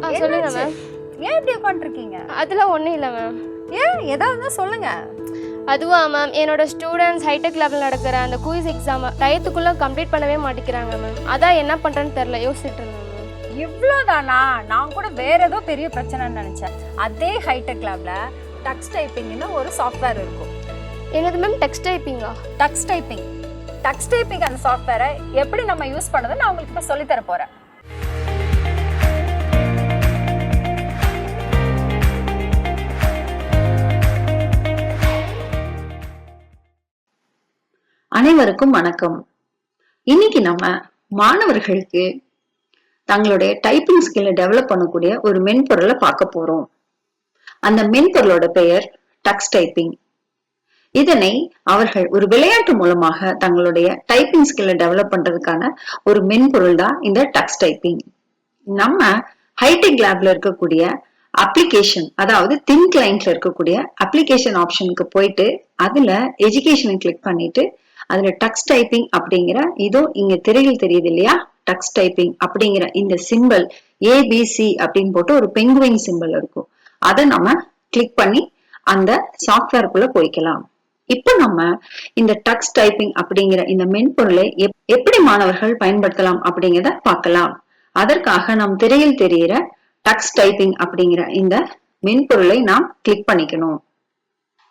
சொல்லுங்க மேம். ஏன் இப்படி உட்காந்துருக்கீங்க? அதெல்லாம் ஒன்றும் இல்லை மேம். ஏன் ஏதாவது சொல்லுங்க. அதுவா மேம், என்னோட ஸ்டூடெண்ட்ஸ் ஹைடெக் லேபில் நடக்கிற அந்த குயிஸ் எக்ஸாமை டயத்துக்குள்ளே கம்ப்ளீட் பண்ணவே மாட்டேங்கிறாங்க மேம். அதான் என்ன பண்ணுறேன்னு தெரில, யோசிச்சுட்டு இருந்தேன் மேம். இவ்வளோதானா? நான் கூட வேற ஏதோ பெரிய பிரச்சனைன்னு நினச்சேன். அதே ஹைடெக் லேபில் டக்ஸ் டைப்பிங்னு ஒரு சாஃப்ட்வேர் இருக்கும். என்னது மேம்? டெக்ஸ்ட் டைப்பிங்கா? டக்ஸ் டைப்பிங் அந்த சாஃப்ட்வேரை எப்படி நம்ம யூஸ் பண்ணதை நான் உங்களுக்கு இப்போ சொல்லித்தர போகிறேன். அனைவருக்கும் வணக்கம். இன்னைக்கு நம்ம மாணவர்களுக்கு தங்களுடைய டைப்பிங் ஸ்கில்லை டெவலப் பண்ணக்கூடிய ஒரு மென்பொருளை பார்க்க போறோம். அந்த மென்பொருளோட பெயர் டக்ஸ் டைப்பிங். இதனை அவர்கள் ஒரு விளையாட்டு மூலமாக தங்களுடைய டைப்பிங் ஸ்கில்லை டெவலப் பண்றதுக்கான ஒரு மென்பொருள் தான் இந்த டக்ஸ் டைப்பிங். நம்ம ஹைடெக் லேப்ல இருக்கக்கூடிய அப்ளிகேஷன், அதாவது தின் கிளைண்ட்ல இருக்கக்கூடிய அப்ளிகேஷன் ஆப்ஷனுக்கு போயிட்டு அதுல எஜுகேஷனை கிளிக் பண்ணிட்டு அதுல டக்ஸ் டைப்பிங் அப்படிங்கிற இதோ இங்க திரையில் தெரியுது இல்லையா, டக்ஸ் டைப்பிங் அப்படிங்கிற இந்த சிம்பிள் ஏபிசி அப்படின்னு போட்டு ஒரு பெங்குவின் சிம்பிள் இருக்கும். அதை நம்ம கிளிக் பண்ணி அந்த சாஃப்ட்வேருக்குள்ள போய்க்கலாம். இப்போ நம்ம இந்த டக்ஸ் டைப்பிங் அப்படிங்கிற இந்த மென்பொருளை எப்படி மாணவர்கள் பயன்படுத்தலாம் அப்படிங்கிறத பார்க்கலாம். அதற்காக நம் திரையில் தெரிகிற டக்ஸ் டைப்பிங் அப்படிங்கிற இந்த மென்பொருளை நாம் கிளிக் பண்ணிக்கணும்.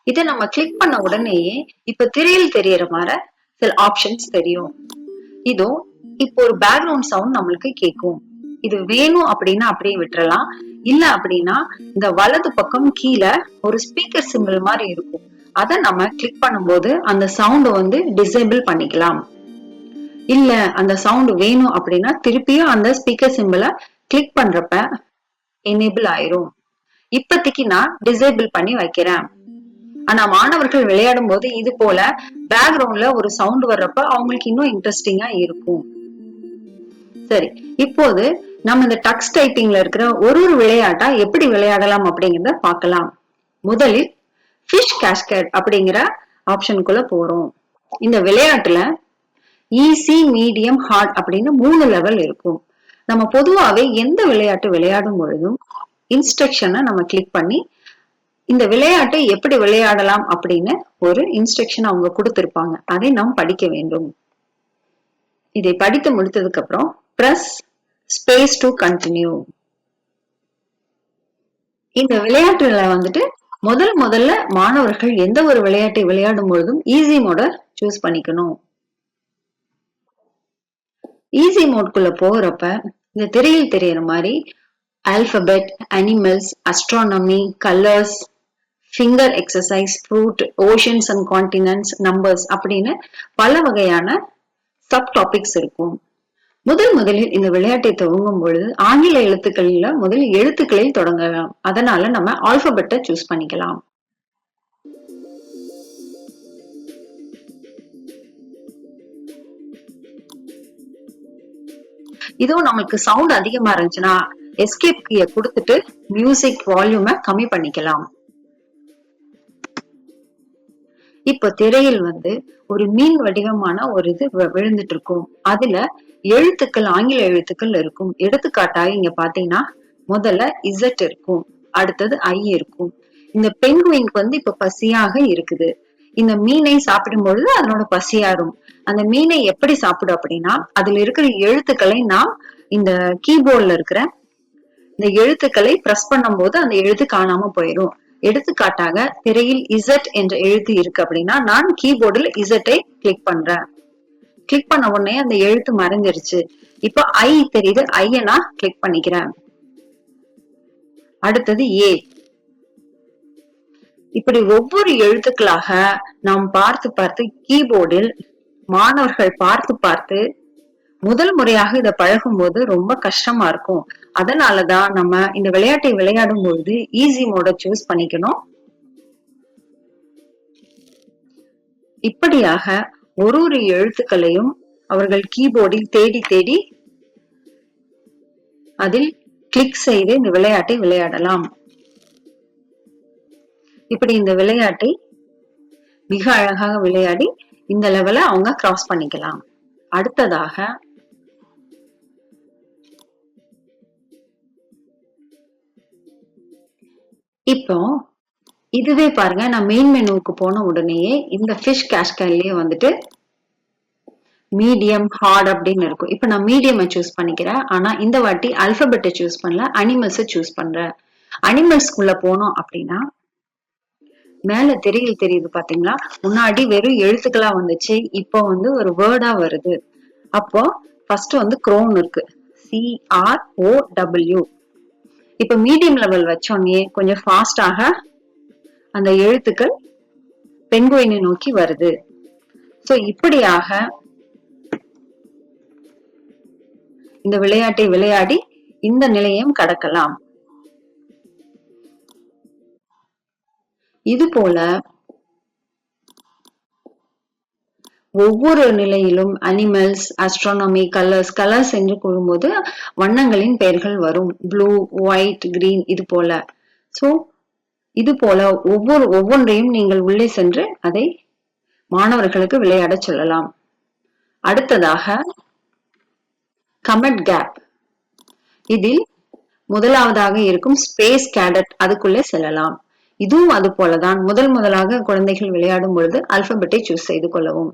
இதை நம்ம கிளிக் பண்ண உடனேயே இப்ப திரையில் தெரியற மாதிரி சில ஆப்ஷன்ஸ் தெரியும். இதோ இப்போ ஒரு பேக்ரவுண்ட் சவுண்ட் நம்மளுக்கு கேட்கும். இது வேணும் அப்படின்னா அப்படியே விட்டுறலாம். இல்ல அப்படின்னா இந்த வலது பக்கம் கீழே ஒரு ஸ்பீக்கர் சிம்பிள் மாதிரி இருக்கும். அதை நம்ம கிளிக் பண்ணும்போது அந்த சவுண்ட் வந்து டிசேபிள் பண்ணிக்கலாம். இல்ல அந்த சவுண்ட் வேணும் அப்படின்னா திருப்பியும் அந்த ஸ்பீக்கர் சிம்பிளை கிளிக் பண்றப்ப எனேபிள் ஆயிரும். இப்போதைக்கு நான் டிசேபிள் பண்ணி வைக்கிறேன். ஆனா மாணவர்கள் விளையாடும் போது இது போல பேக்ரவுண்ட்ல ஒரு சவுண்ட் வர்றப்ப அவங்களுக்கு இன்னும் இன்ட்ரெஸ்டிங்கா இருக்கும். சரி, இப்போது நம்ம இந்த டக்ஸ் டைப்பிங்ல இருக்கிற ஒரு விளையாட்டா எப்படி விளையாடலாம் அப்படிங்கறத பார்க்கலாம். முதலில் ஃபிஷ் கேஸ்கேட் அப்படிங்கிற ஆப்ஷனுக்குள்ள போறோம். இந்த விளையாட்டுல ஈஸி, மீடியம், ஹார்ட் அப்படின்னு 3 லெவல் இருக்கும். நம்ம பொதுவாவே எந்த விளையாட்டு விளையாடும் பொழுதும் இன்ஸ்ட்ரக்ஷனை நம்ம கிளிக் பண்ணி இந்த விளையாட்டை எப்படி விளையாடலாம் அப்படின்னு ஒரு இன்ஸ்ட்ரக்ஷன் அவங்க கொடுத்திருப்பாங்க. அதை நாம் படிக்க வேண்டும். இதை படித்து முடித்ததுக்கு அப்புறம் பிரஸ் ஸ்பேஸ் டு கண்டினியூ. இந்த விளையாட்டுல வந்துட்டு முதல்ல மாணவர்கள் எந்த ஒரு விளையாட்டை விளையாடும் பொழுதும் ஈஸி மோட சூஸ் பண்ணிக்கணும். ஈஸி மோட்குள்ள போகிறப்ப இந்த திரையில் தெரியற மாதிரி alphabet, animals, astronomy, colours, finger exercise, fruit, oceans and continents, numbers அப்படின்னு பல வகையான சப் டாபிக்ஸ் இருக்கும். முதலில் இந்த விளையாட்டை துவங்கும் பொழுது ஆங்கில எழுத்துக்களில் முதல் எழுத்துக்களில் தொடங்கலாம். அதனால நம்ம ஆல்பபெட்டை சூஸ் பண்ணிக்கலாம். இதோ நமக்கு சவுண்ட் அதிகமா இருந்துச்சுன்னா எஸ்கேப் கீயை கொடுத்துட்டு மியூசிக் வால்யூமை கம்மி பண்ணிக்கலாம். இப்ப திரையில் வந்து ஒரு மீன் வடிவமான ஒரு இது விழுந்துட்டு இருக்கும். அதுல எழுத்துக்கள், ஆங்கில எழுத்துக்கள் இருக்கும். எடுத்துக்காட்டாக இங்க பாத்தீங்கன்னா முதல்ல இசட் இருக்கும், அடுத்தது ஐ இருக்கும். இந்த பெங்குவினுக்கு வந்து இப்ப பசியாக இருக்குது. இந்த மீனை சாப்பிடும் பொழுது அதனோட பசியாரும். அந்த மீனை எப்படி சாப்பிடும் அப்படின்னா அதுல இருக்கிற எழுத்துக்களை நாம் இந்த கீபோர்ட்ல இருக்கிற இந்த எழுத்துக்களை பிரஸ் பண்ணும் போது அந்த எழுத்து காணாம போயிடும். எடுத்துக்காட்டாக திரையில் இசட் என்ற எழுத்து இருக்கு அப்படின்னா நான் கீபோர்டில் இசட்டை கிளிக் பண்றேன். கிளிக் பண்ண உடனே அந்த எழுத்து மறைஞ்சிருச்சு. இப்ப ஐ தெரியுது, ஐய நான் கிளிக் பண்ணிக்கிறேன். அடுத்தது ஏ. இப்படி ஒவ்வொரு எழுத்துக்களாக நாம் பார்த்து கீபோர்டில் மாணவர்கள் பார்த்து முதல் முறையாக இதை பழகும் போது ரொம்ப கஷ்டமா இருக்கும். அதனாலதான் நம்ம இந்த விளையாட்டை விளையாடும் பொழுது ஈஸி மோட சூஸ் பண்ணிக்கணும். இப்படியாக ஒரு எழுத்துக்களையும் அவர்கள் கீபோர்டில் தேடி அதில் கிளிக் செய்து இந்த விளையாட்டை விளையாடலாம். இப்படி இந்த விளையாட்டை மிக அழகாக விளையாடி இந்த லெவலை அவங்க கிராஸ் பண்ணிக்கலாம். அடுத்ததாக இப்போ இதுவே பாருங்க, நான் மெயின் மெனுவுக்கு போன உடனேயே இந்த ஃபிஷ் கேஸ்கேட்லயே வந்துட்டு மீடியம் ஹார்ட் அப்படின்னு இருக்கும். இப்ப நான் மீடியம் சூஸ் பண்ணிக்கிறேன். ஆனா இந்த வாட்டி அல்பபெட்டை சூஸ் பண்ணல, அனிமல்ஸை சூஸ் பண்றேன். அனிமல்ஸ்குள்ள போனோம் அப்படின்னா மேல திரையில் தெரியுது பாத்தீங்களா, முன்னாடி வெறும் எழுத்துக்களா வந்துச்சு, இப்போ வந்து ஒரு வேர்டா வருது. அப்போ ஃபர்ஸ்ட் வந்து க்ரோன் இருக்கு, CROW. இப்ப மீடியம் லெவல் வச்சோடனே கொஞ்சம் ஃபாஸ்டாக அந்த எழுத்துக்கள் பெங்குயினை நோக்கி வருது. சோ இப்படியாக இந்த விளையாட்டை விளையாடி இந்த நிலையம் கடக்கலாம். இது போல ஒவ்வொரு நிலையிலும் அனிமல்ஸ், அஸ்ட்ரானமி, கலர்ஸ் என்று கூறும்போது வண்ணங்களின் பெயர்கள் வரும். ப்ளூ, ஒயிட், கிரீன் இது போல. சோ இது போல ஒவ்வொன்றையும் நீங்கள் உள்ளே சென்று அதை மாணவர்களுக்கு விளையாட சொல்லலாம். அடுத்ததாக கமெண்ட் கேப். இதில் முதலாவதாக இருக்கும் ஸ்பேஸ் கேடட், அதுக்குள்ளே செல்லலாம். இதுவும் அது போலதான். முதலாக குழந்தைகள் விளையாடும் பொழுது அல்பபெட்டை சூஸ் செய்து கொள்ளவும்.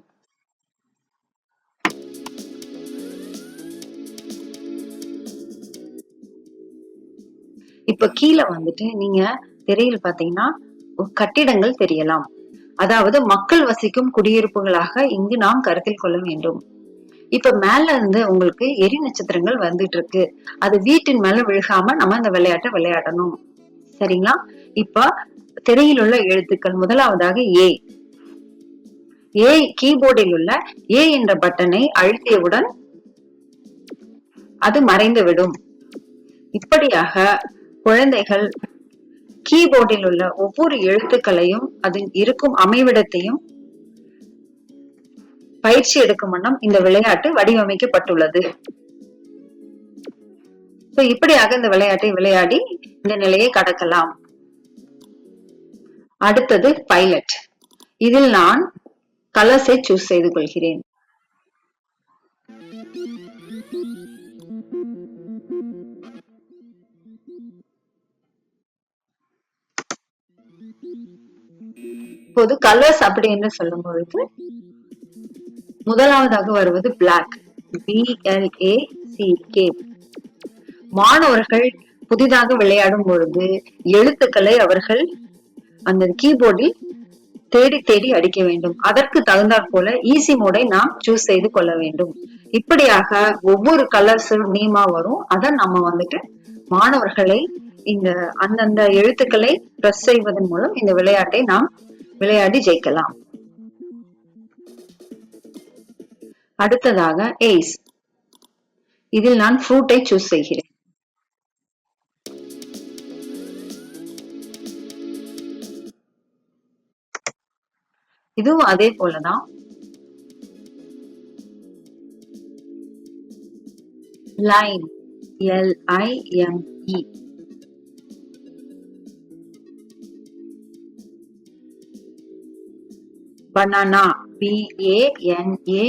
இப்ப கீழே வந்துட்டு நீங்க திரையில் பாத்தீங்கன்னா கட்டிடங்கள் தெரியலாம். அதாவது மக்கள் வசிக்கும் குடியிருப்புகளாக இங்கு நாம் கருத்தில் கொள்ள வேண்டும். இப்ப மேல இருந்து உங்களுக்கு எரி நட்சத்திரங்கள் வந்துட்டு இருக்கு. அது வீட்டின் மேல விழுகாம நம்ம இந்த விளையாட்டை விளையாடணும். சரிங்களா? இப்ப திரையில் உள்ள எழுத்துக்கள் முதலாவதாக ஏ கீபோர்டில் உள்ள ஏ என்ற பட்டனை அழுத்தியவுடன் அது மறைந்துவிடும். இப்படியாக குழந்தைகள் கீபோர்டில் உள்ள ஒவ்வொரு எழுத்துக்களையும் அதில் இருக்கும் அமைவிடத்தையும் பயிற்சி எடுக்கும் வண்ணம் இந்த விளையாட்டு வடிவமைக்கப்பட்டுள்ளது. இப்படியாக இந்த விளையாட்டை விளையாடி இந்த நிலையை கடக்கலாம். அடுத்தது பைலட். இதில் நான் கலர்ஸை சூஸ் செய்து கொள்கிறேன். இப்போது கலர்ஸ் அப்படி என்று சொல்லும் பொழுது முதலாவதாக வருவது பிளாக், BLACK. மாணவர்கள் புதிதாக விளையாடும் பொழுது எழுத்துக்களை அவர்கள் அந்த கீபோர்டில் தேடி அடிக்க வேண்டும். அதற்கு தகுந்தாற் போல ஈஸி மோடை நாம் சூஸ் செய்து கொள்ள வேண்டும். இப்படியாக ஒவ்வொரு கலர்ஸ் நேமா வரும். அதை நம்ம வந்துட்டு மாணவர்களை இந்த அந்தந்த எழுத்துக்களை பிரஸ் செய்வதன் மூலம் இந்த விளையாட்டை நாம் விளையாடி ஜெயிக்கலாம். அடுத்ததாக ஏஸ். இதில் நான் ஃப்ரூட்டை சூஸ் செய்கிறேன். இதுவும் அதே போலதான். Lime, LIME. Banana, BANANA.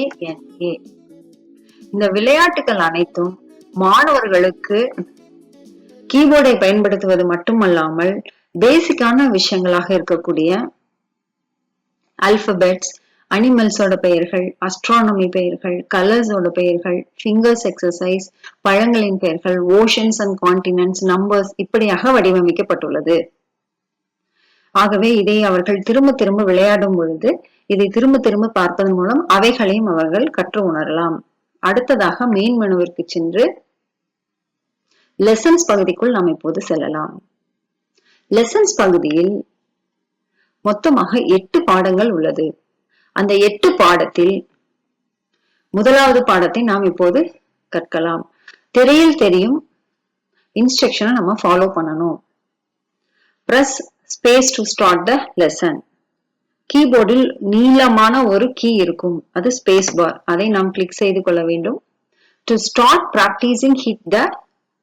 இந்த விளையாட்டுகள் அனைத்தும் மாணவர்களுக்கு கீபோர்டை பயன்படுத்துவது மட்டுமல்லாமல் பேசிக்கான விஷயங்களாக இருக்கக்கூடிய ஆல்பபெட்ஸ், அனிமல்ஸோட பெயர்கள், அஸ்ட்ரானமி பெயர்கள், கலர்ஸோட பெயர்கள், ஃபிங்கர்ஸ் எக்ஸசைஸ், பழங்களின் பெயர்கள், ஓஷன்ஸ் அண்ட் கான்டினென்ட்ஸ், நம்பர்ஸ் இப்படியாக வடிவமைக்கப்பட்டுள்ளது. ஆகவே இதை அவர்கள் திரும்ப விளையாடும் பொழுது இதை திரும்ப பார்ப்பதன் மூலம் அவைகளையும் அவர்கள் கற்று உணரலாம். அடுத்ததாக மெயின் மெனுவிற்கு சென்று லெசன்ஸ் பகுதிக்குள் நாம் இப்போது செல்லலாம். லெசன்ஸ் பகுதியில் மொத்தமாக 8 பாடங்கள் உள்ளது. அந்த 8 பாடத்தில் முதலாவது பாடத்தை நாம் இப்போது கற்கலாம். திரையில் தெரியும் இன்ஸ்ட்ரக்ஷனை நம்ம ஃபாலோ பண்ணணும். Press space to start the lesson. கீபோர்டில் நீளமான ஒரு கீ இருக்கும், அது ஸ்பேஸ் பார். அதை நாம் கிளிக் செய்து கொள்ள வேண்டும். To start practising hit the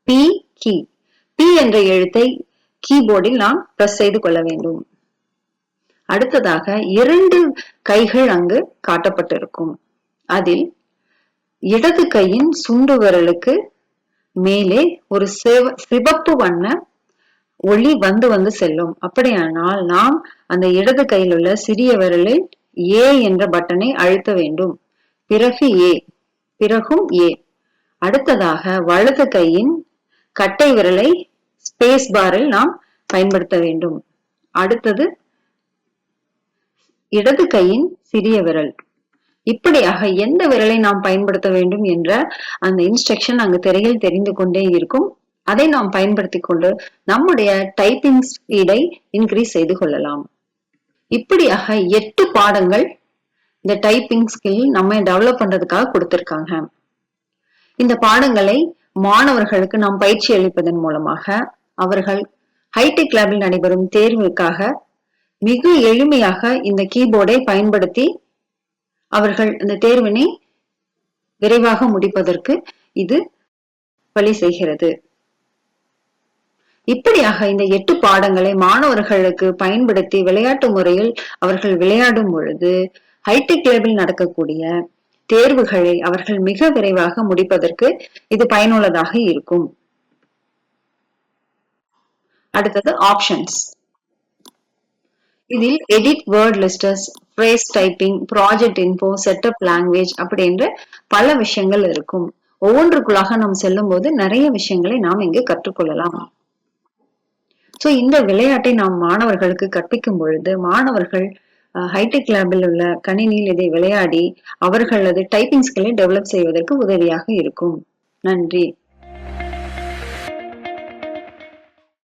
P key. P என்ற எழுத்தை கீபோர்டில் நாம் பிரஸ் செய்து கொள்ள வேண்டும். அடுத்ததாக 2 கைகள் அங்கு காட்டப்பட்டிருக்கும். அதில் இடது கையின் சுண்டு விரலுக்கு மேலே ஒரு சிவப்பு வண்ண ஒளி வந்து வந்து செல்லும். அப்படியானால் நாம் அந்த இடது கையில் உள்ள சிறிய விரலில் ஏ என்ற பட்டனை அழுத்த வேண்டும். பிறகும் ஏ. அடுத்ததாக வலது கையின் கட்டை விரலை ஸ்பேஸ் பாரில் நாம் பயன்படுத்த வேண்டும். அடுத்தது இடது கையின் சிறிய விரல். இப்படியாக எந்த விரலை நாம் பயன்படுத்த வேண்டும் என்ற அந்த இன்ஸ்ட்ரக்ஷன் அங்கு திரையில் தெரிந்து கொண்டே இருக்கும். அதை நாம் பயன்படுத்திக் கொண்டு நம்முடைய டைப்பிங் ஸ்பீடை இன்க்ரீஸ் செய்து கொள்ளலாம். இப்படியாக 8 பாடங்கள் இந்த டைப்பிங் ஸ்கில் நம்ம டெவலப் பண்றதுக்காக கொடுத்திருக்காங்க. இந்த பாடங்களை மாணவர்களுக்கு நாம் பயிற்சி அளிப்பதன் மூலமாக அவர்கள் ஹைடெக் லேபில் நடைபெறும் தேர்வுக்காக மிக எளிமையாக இந்த கீபோர்டை பயன்படுத்தி அவர்கள் இந்த தேர்வினை விரைவாக முடிப்பதற்கு இது வழி செய்கிறது. இப்படியாக இந்த 8 பாடங்களை மாணவர்களுக்கு பயன்படுத்தி விளையாட்டு முறையில் அவர்கள் விளையாடும் பொழுது ஹைடெக் லேபில் நடக்கக்கூடிய தேர்வுகளை அவர்கள் மிக விரைவாக முடிப்பதற்கு இது பயனுள்ளதாக இருக்கும். அடுத்தது ஆப்ஷன்ஸ். இதில் edit word listers, phrase typing, project info, setup language அப்படின்ற பல விஷயங்கள் இருக்கும். ஒவ்வொன்றுக்குள்ளாக நாம் செல்லும் போது நிறைய விஷயங்களை நாம் இங்கு கற்றுக்கொள்ளலாம். சோ இந்த விளையாட்டை நாம் மாணவர்களுக்கு கற்பிக்கும் பொழுது மாணவர்கள் ஹைடெக் லேபில் உள்ள கணினியில் இதை விளையாடி அவர்களது டைப்பிங் ஸ்கில்லை டெவலப் செய்வதற்கு உதவியாக இருக்கும். நன்றி.